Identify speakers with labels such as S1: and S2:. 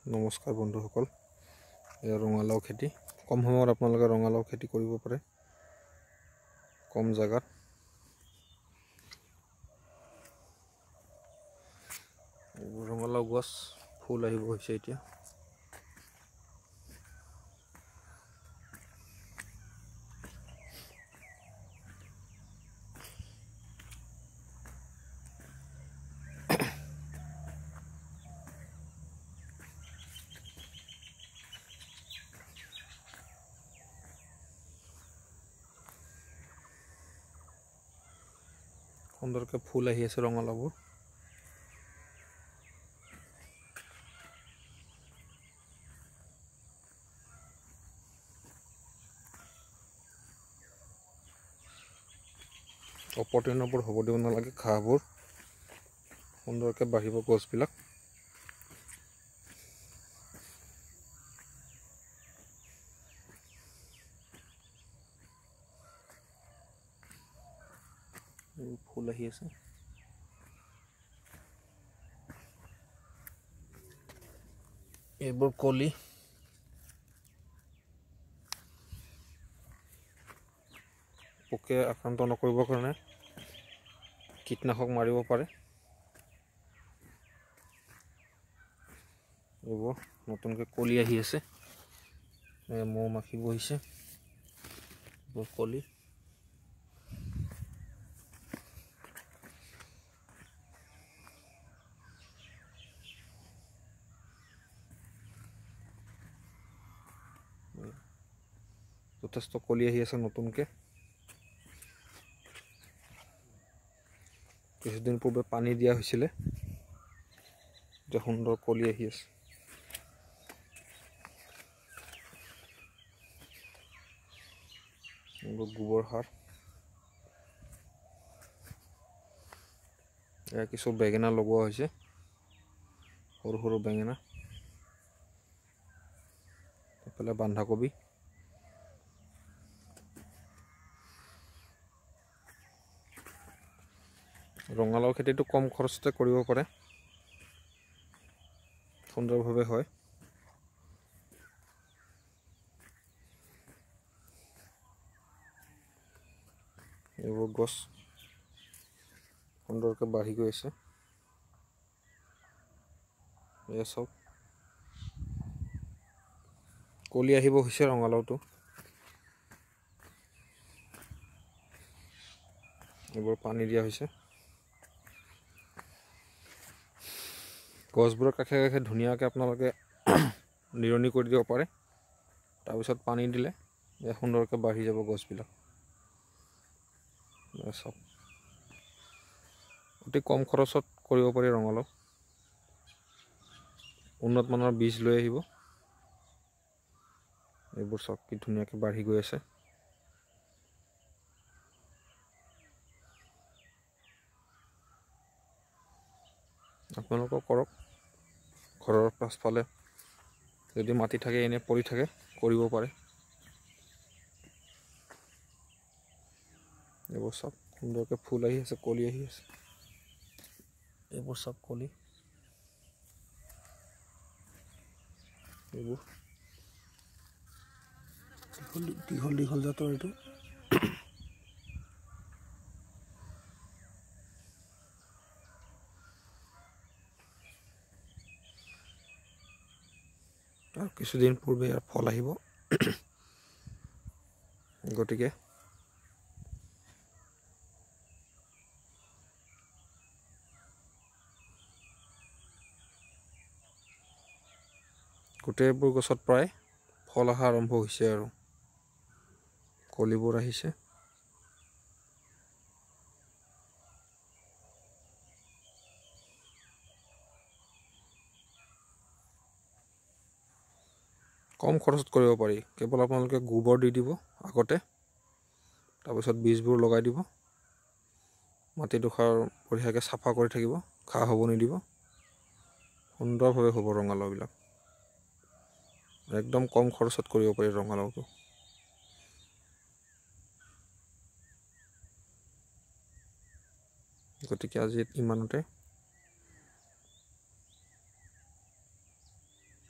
S1: নমস্কাৰ বন্ধুসকল, এয়া ৰঙালাও খেতি। কম সময়ত আপোনালোকে ৰঙালাও খেতি কৰিব পাৰে, কম জায়গাত। ৰঙালাও গছ ফুল আহিব হৈছে এতিয়া। সুন্দৰকৈ ফুল আহি আছে ৰঙালাওবোৰ। অপতৃণবোৰ হ'ব দিব নালাগে, ঘাঁহবোৰ সুন্দৰকৈ বাঢ়িব গছবিলাক। ফুল আহি আছে। এইবোৰ কলি। পোকে আক্ৰান্ত নকৰিবৰ কাৰণে কীটনাশক মাৰিব পাৰে। এইবোৰ নতুনকৈ কলি আহি আছে, মৌ মাখি বহিছে। এইবোৰ কলি। যথেষ্ট কলি আহি আছে নতুনকৈ। কিছুদিন পূৰ্বে পানী দিয়া হৈছিলে, এতিয়া সুন্দৰ কলি আহি আছে। গোবৰ সাৰ। এয়া কিছু বেঙেনা লগোৱা হৈছে, সৰু সৰু বেঙেনা। এইফালে বন্ধাকবি। ৰঙালাও খেতিটো কম খৰচতে কৰিব পাৰে, সুন্দৰভাৱে হয়। এইবোৰ গছ সুন্দৰকৈ বাঢ়ি গৈ আছে। এয়া চাওক, কলি আহিব হৈছে ৰঙালাওটো। এইবোৰ পানী দিয়া হৈছে। গছবোৰৰ কাষে কাষে ধুনীয়াকৈ আপোনালোকে নিৰণি কৰি দিব পাৰে। তাৰপিছত পানী দিলে সুন্দৰকৈ বাঢ়ি যাব গছবিলাক। চাওক, অতি কম খৰচত কৰিব পাৰি ৰঙালাও। উন্নত মানৰ বীজ লৈ আহিব। এইবোৰ চাওক কি ধুনীয়াকৈ বাঢ়ি গৈ আছে। আপোনালোকেও কৰক, ঘৰৰ পাছফালে যদি মাটি থাকে, এনে পৰি থাকে, কৰিব পাৰে। এইবোৰ চাওক সুন্দৰকৈ ফুল আহি আছে, কলি আহি আছে। এইবোৰ চাওক কলি। এইবোৰ দীঘল দীঘল জাতৰ এইটো। আৰু কিছুদিন পূৰ্বে ইয়াৰ ফল আহিব, গতিকে গোটেইবোৰ গছত প্ৰায় ফল অহা আৰম্ভ হৈছে আৰু কলিবোৰ আহিছে। কম খৰচত কৰিব পাৰি। কেৱল আপোনালোকে গোবৰ দি দিব আগতে, তাৰপিছত বীজবোৰ লগাই দিব। মাটিডোখৰ বঢ়িয়াকৈ চাফা কৰি থাকিব, ঘাঁহ হ'ব নিদিব। সুন্দৰভাৱে হ'ব ৰঙালাওবিলাক। একদম কম খৰচত কৰিব পাৰি ৰঙালাওটো। গতিকে আজি ইমানতে।